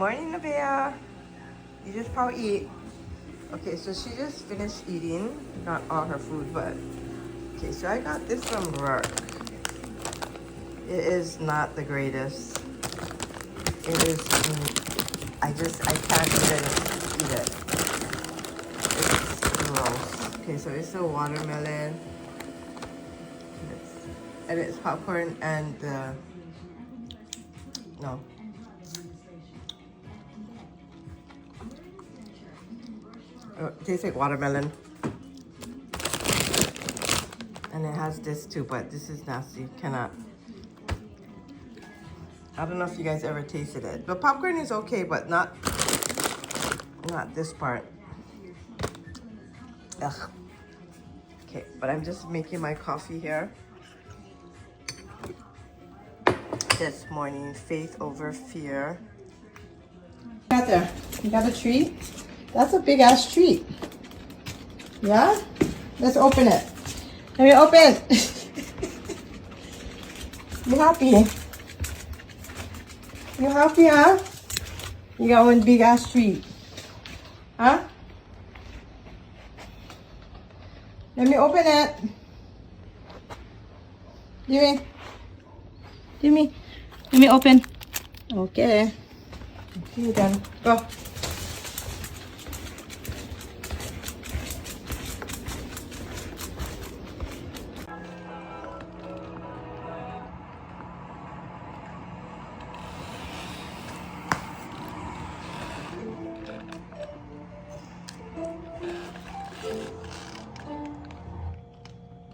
morning, Neveah. You just probably eat. Okay, so she just finished eating. Not all her food, but... Okay, so I got this from work. It is not the greatest. It is... I can't even eat it. It's gross. Okay, so it's a watermelon. And it's popcorn and... no. Oh, it tastes like watermelon. And it has this too, but this is nasty. Cannot. I don't know if you guys ever tasted it. But popcorn is okay, but not this part. Ugh. Okay, but I'm just making my coffee here. This morning, faith over fear. Got there. You got a treat? That's a big ass treat. Yeah? Let's open it. Let me open. You happy? You happy, huh? You got one big ass treat. Huh? Let me open it. Give me. Let me open. Okay. Okay then. Go.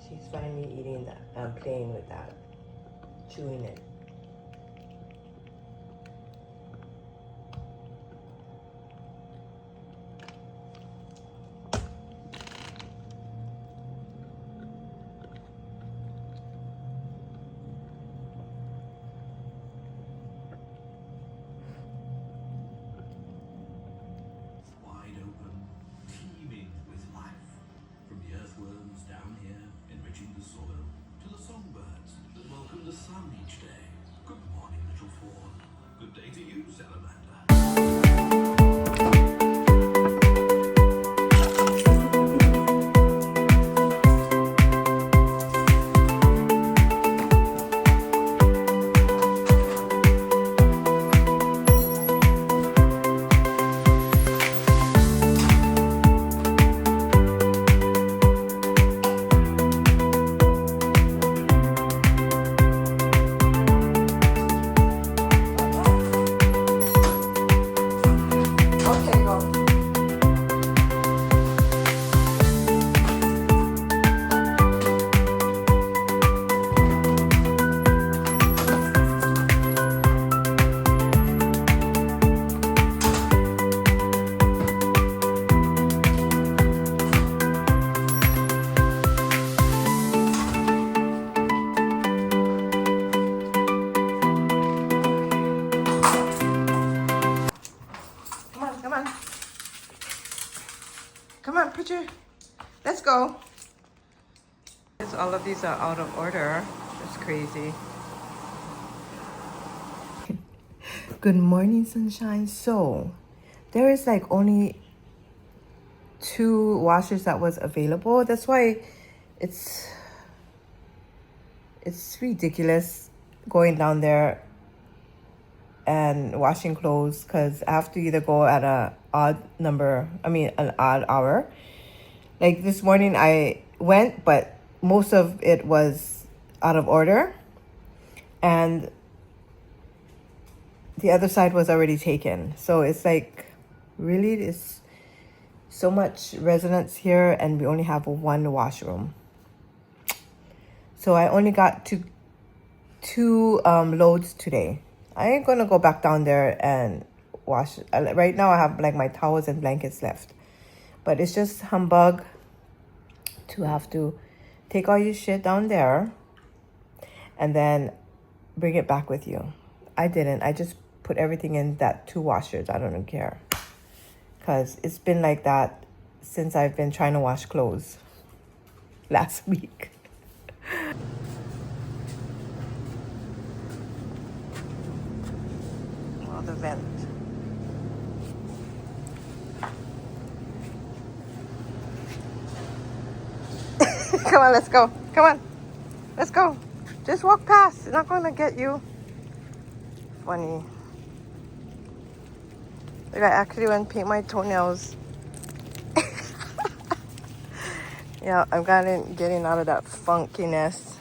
She's finally eating that, playing with that, chewing it. Sun each day. Good morning, little fawn. Good day to you, salamander. Come on, put your... Let's go. All of these are out of order. That's crazy. Good morning, sunshine. So, there is like only 2 washers that was available. That's why it's ridiculous going down there and washing clothes, because I have to either go at an odd hour. Like this morning I went, but most of it was out of order and the other side was already taken. So it's like, really, it's so much residents here and we only have 1 washroom. So I only got two loads today. I ain't gonna go back down there and wash. Right now I have like my towels and blankets left. But it's just humbug to have to take all your shit down there and then bring it back with you. I didn't. I just put everything in that 2 washers. I don't even care. Because it's been like that since I've been trying to wash clothes last week. The vent. Come on, let's go. Come on. Let's go. Just walk past. It's not going to get you. Funny. Like I actually went and paint my toenails. Yeah, I'm getting out of that funkiness.